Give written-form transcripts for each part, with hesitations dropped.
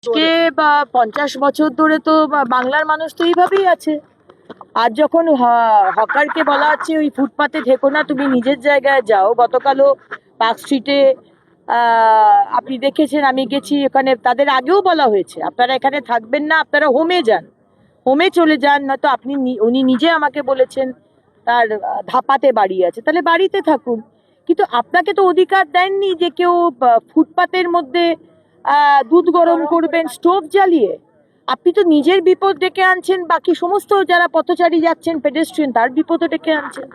আজকে 50 বছর ধরে তো বাংলার মানুষ তো এইভাবেই আছে। আর যখন হকারকে বলা হচ্ছে ওই ফুটপাতে থেকো না, তুমি নিজের জায়গায় যাও। গতকালও পার্ক স্ট্রিটে আপনি দেখেছেন, আমি গেছি ওখানে, তাদের আগেও বলা হয়েছে আপনারা এখানে থাকবেন না, আপনারা হোমে যান, হোমে চলে যান। নয়তো উনি নিজে আমাকে বলেছেন তার ধাপাতে বাড়ি আছে, তাহলে বাড়িতে থাকুন। কিন্তু আপনাকে তো অধিকার দেননি যে কেউ ফুটপাতের মধ্যে দুধ গরম করবেন স্টোভ জ্বালিয়ে। আপনি তো নিজের বিপদ ডেকে আনছেন, বাকি সমস্ত যারা পথচারী যাচ্ছেন পেডেস্ট্রিয়ান তার বিপদও ডেকে আনছেন।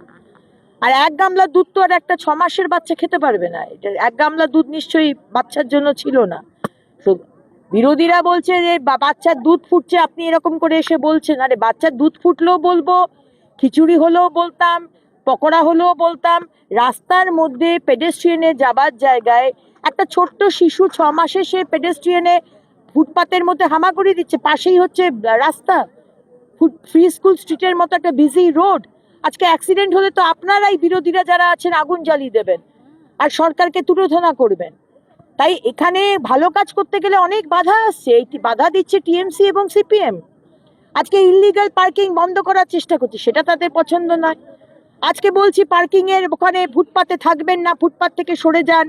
আর এক গামলা দুধ তো আর একটা 6 মাসের বাচ্চা খেতে পারবে না। এক গামলা দুধ নিশ্চয়ই বাচ্চার জন্য ছিল না। তো বিরোধীরা বলছে যে বাচ্চার দুধ ফুটছে, আপনি এরকম করে এসে বলছেন। আরে বাচ্চার দুধ ফুটলেও বলবো, খিচুড়ি হলেও বলতাম, পকোড়া হলেও বলতাম। রাস্তার মধ্যে পেডেস্ট্রিয়ানে যাবার জায়গায় একটা ছোট্ট শিশু 6 মাসে সে পেডেস্ট্রিয়ানে ফুটপাতের মধ্যে হামাগুড়ি দিচ্ছে, পাশেই হচ্ছে রাস্তা, ফ্রি স্কুল স্ট্রিটের মতো একটা বিজি রোড। আজকে অ্যাক্সিডেন্ট হলে তো আপনারাই বিরোধীরা যারা আছেন আগুন জ্বালিয়ে দেবেন আর সরকারকে তুলোধনা করবেন। তাই এখানে ভালো কাজ করতে গেলে অনেক বাধা আসছে, এই বাধা দিচ্ছে টিএমসি এবং সিপিএম। আজকে ইললিগাল পার্কিং বন্ধ করার চেষ্টা করছি, সেটা তাদের পছন্দ নয়। আজকে বলছি পার্কিং এর ওখানে ফুটপাতে থাকবেন না, ফুটপাত থেকে সরে যান।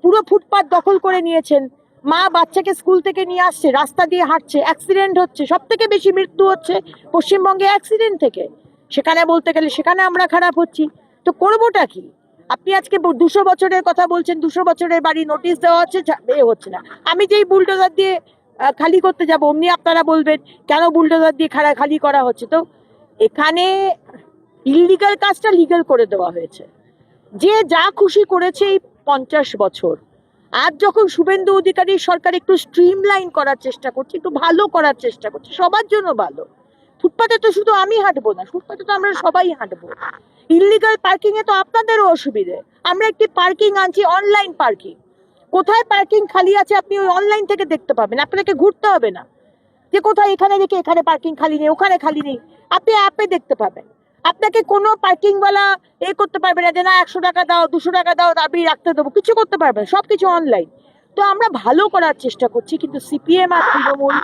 পুরো ফুটপাত দখল করে নিয়েছেন। মা বাচ্চাকে স্কুল থেকে নিয়ে আসছে, রাস্তা দিয়ে হাঁটছে, অ্যাক্সিডেন্ট হচ্ছে। সব থেকে বেশি মৃত্যু হচ্ছে পশ্চিমবঙ্গে অ্যাক্সিডেন্ট থেকে। সেখানে বলতে গেলে সেখানে আমরা খারাপ হচ্ছি। তো করবোটা কি? আপনি আজকে 200 বছরের কথা বলছেন, 200 বছরের বাড়ি নোটিশ দেওয়া হচ্ছে, হচ্ছে না। আমি যেই বুলডোজার দিয়ে খালি করতে যাব, অমনি আপনারা বলবেন কেন বুলডোজার দিয়ে খালি করা হচ্ছে। তো এখানে ইললিগাল কাজটা লিগাল করে দেওয়া হয়েছে। যে যা খুশি করেছে এই 50 বছর। আজ যখন শুভেন্দু অধিকারী সরকার একটু স্ট্রিমলাইন করার চেষ্টা করছে, একটু ভালো করার চেষ্টা করছে, সবার জন্য ভালো। ফুটপাতে তো শুধু আমি হাঁটবো না, ফুটপাতে তো আমরা সবাই হাঁটবো। ইললিগাল পার্কিং এ তো আপনাদেরও অসুবিধে। আমরা একটি পার্কিং আনছি, অনলাইন পার্কিং। কোথায় পার্কিং খালি আছে আপনি ওই অনলাইন থেকে দেখতে পাবেন, আপনাকে ঘুরতে হবে না যে কোথায় এখানে দেখে এখানে পার্কিং খালি নেই, ওখানে খালি নেই। আপনি অ্যাপে দেখতে পাবেন। আপনাকে কোনো পার্কিংওয়ালা করতে পারবে না যে না 100 টাকা দাও, 200 টাকা দাও, আমি রাখতে দেবো, কিছু করতে পারবেন, সবকিছু অনলাইন। তো আমরা ভালো করার চেষ্টা করছি, কিন্তু সিপিএম আর তৃণমূল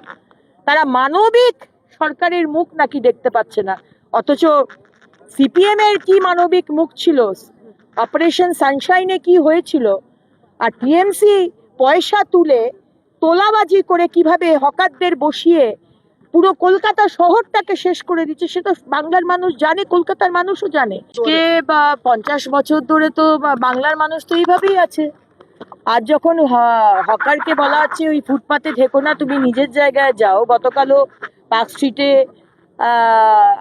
তারা মানবিক সরকারের মুখ নাকি দেখতে পাচ্ছে না। অথচ সিপিএম এর কি মানবিক মুখ ছিল, অপারেশন সানশাইনে কি হয়েছিল। আর টিএমসি পয়সা তুলে তোলাবাজি করে কিভাবে হকারদের বসিয়ে পুরো কলকাতা শহরটাকে শেষ করে দিচ্ছে, সে তো বাংলার মানুষ জানে, কলকাতার মানুষও জানে। আজকে 50 বছর ধরে তো বাংলার মানুষ তো এইভাবেই আছে। আর যখন হকারকে বলা হচ্ছে ওই ফুটপাতে থেকো না, তুমি নিজের জায়গায় যাও। গতকালও পার্ক স্ট্রিটে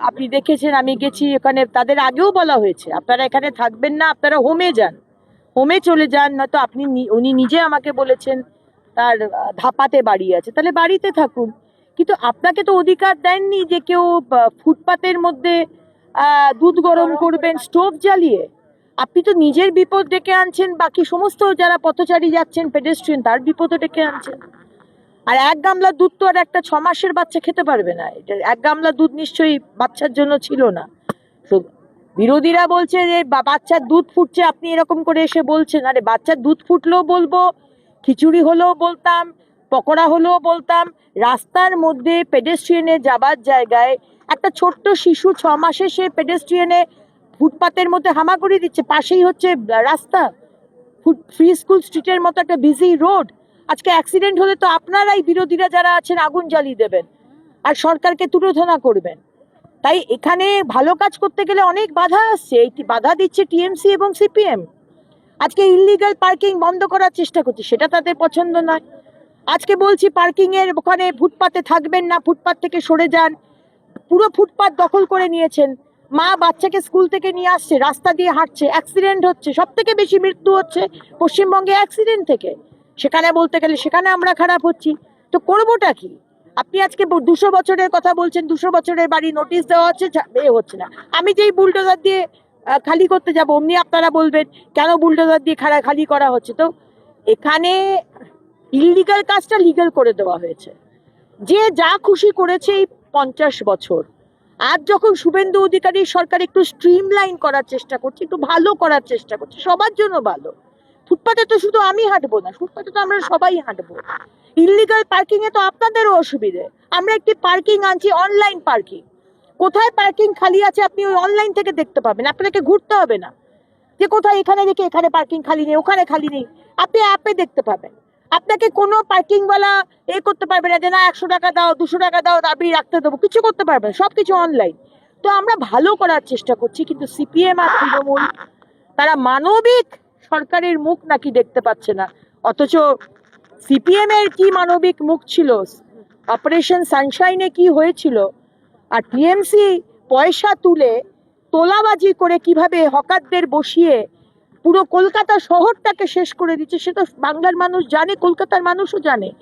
আপনি দেখেছেন, আমি গেছি ওখানে, তাদের আগেও বলা হয়েছে আপনারা এখানে থাকবেন না, আপনারা হোমে যান, হোমে চলে যান। নয়তো উনি নিজে আমাকে বলেছেন তার ধাপাতে বাড়ি আছে, তাহলে বাড়িতে থাকুন। কিন্তু আপনাকে তো অধিকার দেননি যে কেউ ফুটপাতের মধ্যে দুধ গরম করবেন স্টোভ জ্বালিয়ে। আপনি তো নিজের বিপদ ডেকে আনছেন, বাকি সমস্ত যারা পথচারী যাচ্ছেন পেডেস্ট্রিয়ান তার বিপদও ডেকে আনছেন। আর এক গামলা দুধ তো আর একটা 6 মাসের বাচ্চা খেতে পারবে না। এক গামলা দুধ নিশ্চয়ই বাচ্চার জন্য ছিল না। তো বিরোধীরা বলছে যে বাচ্চার দুধ ফুটছে, আপনি এরকম করে এসে বলছেন। আরে বাচ্চার দুধ ফুটলেও বলবো, খিচুড়ি হলেও বলতাম, পকোড়া হলেও বলতাম। রাস্তার মধ্যে পেডেস্ট্রিয়ানে যাবার জায়গায় একটা ছোট্ট শিশু 6 মাসে সে পেডেস্ট্রিয়ানে ফুটপাতের মধ্যে হামাগুড়ি দিচ্ছে, পাশেই হচ্ছে রাস্তা, ফ্রি স্কুল স্ট্রিটের মতো একটা বিজি রোড। আজকে অ্যাক্সিডেন্ট হলে তো আপনারাই বিরোধীরা যারা আছেন আগুন জ্বালিয়ে দেবেন আর সরকারকে তুলোধনা করবেন। তাই এখানে ভালো কাজ করতে গেলে অনেক বাধা আসছে, এই বাধা দিচ্ছে টিএমসি এবং সিপিএম। আজকে ইললিগাল পার্কিং বন্ধ করার চেষ্টা করছি, সেটা তাদের পছন্দ নয়। আজকে বলছি পার্কিং এর ওখানে ফুটপাতে থাকবেন না, ফুটপাত থেকে সরে যান। পুরো ফুটপাত দখল করে নিয়েছেন। মা বাচ্চাকে স্কুল থেকে নিয়ে আসছে, রাস্তা দিয়ে হাঁটছে, অ্যাক্সিডেন্ট হচ্ছে। সব থেকে বেশি মৃত্যু হচ্ছে পশ্চিমবঙ্গে অ্যাক্সিডেন্ট থেকে। সেখানে বলতে গেলে সেখানে আমরা খারাপ হচ্ছি। তো করবোটা কি? আপনি আজকে 200 বছরের কথা বলছেন, 200 বছরের বাড়ি নোটিশ দেওয়া হচ্ছে, হচ্ছে না। আমি যেই বুলডোজার দিয়ে খালি করতে যাব, অমনি আপনারা বলবেন কেন বুলডোজার দিয়ে খালি করা হচ্ছে। তো এখানে ইললিগাল কাজটা লিগাল করে দেওয়া হয়েছে। যে যা খুশি করেছে এই 50 বছর। আজ যখন শুভেন্দু অধিকারী সরকার একটু স্ট্রিমলাইন করার চেষ্টা করছে, একটু ভালো করার চেষ্টা করছে, সবার জন্য ভালো। ফুটপাতে তো শুধু আমি হাঁটবো না, ফুটপাতে তো আমরা সবাই হাঁটবো। ইল্লিগাল পার্কিং এ তো আপনাদেরও অসুবিধে। আমরা একটি পার্কিং আনছি, অনলাইন পার্কিং। কোথায় পার্কিং খালি আছে আপনি ওই অনলাইন থেকে দেখতে পাবেন, আপনাকে ঘুরতে হবে না যে কোথায় এখানে দেখে এখানে পার্কিং খালি নেই, ওখানে খালি নেই, আপনি অ্যাপে দেখতে পাবেন। আপনাকে কোনো পার্কিং ওয়ালা করতে পারবে না যে না 100 টাকা দাও 200 টাকা দাও আপনি রাখতে দেবো, কিছু করতে পারবেন, সবকিছু অনলাইন। তো আমরা ভালো করার চেষ্টা করছি, কিন্তু সিপিএম আর তৃণমূল তারা মানবিক সরকারের মুখ নাকি দেখতে পাচ্ছে না। অথচ সিপিএম এর কি মানবিক মুখ ছিল, অপারেশন সানশাইনে কি হয়েছিল, আর টিএমসি পয়সা তুলে তোলাবাজি করে কিভাবে হকারদের বসিয়ে পুরো কলকাতা শহরটাকে শেষ করে দিচ্ছে, সে তো বাংলার মানুষ জানে, কলকাতার মানুষও জানে।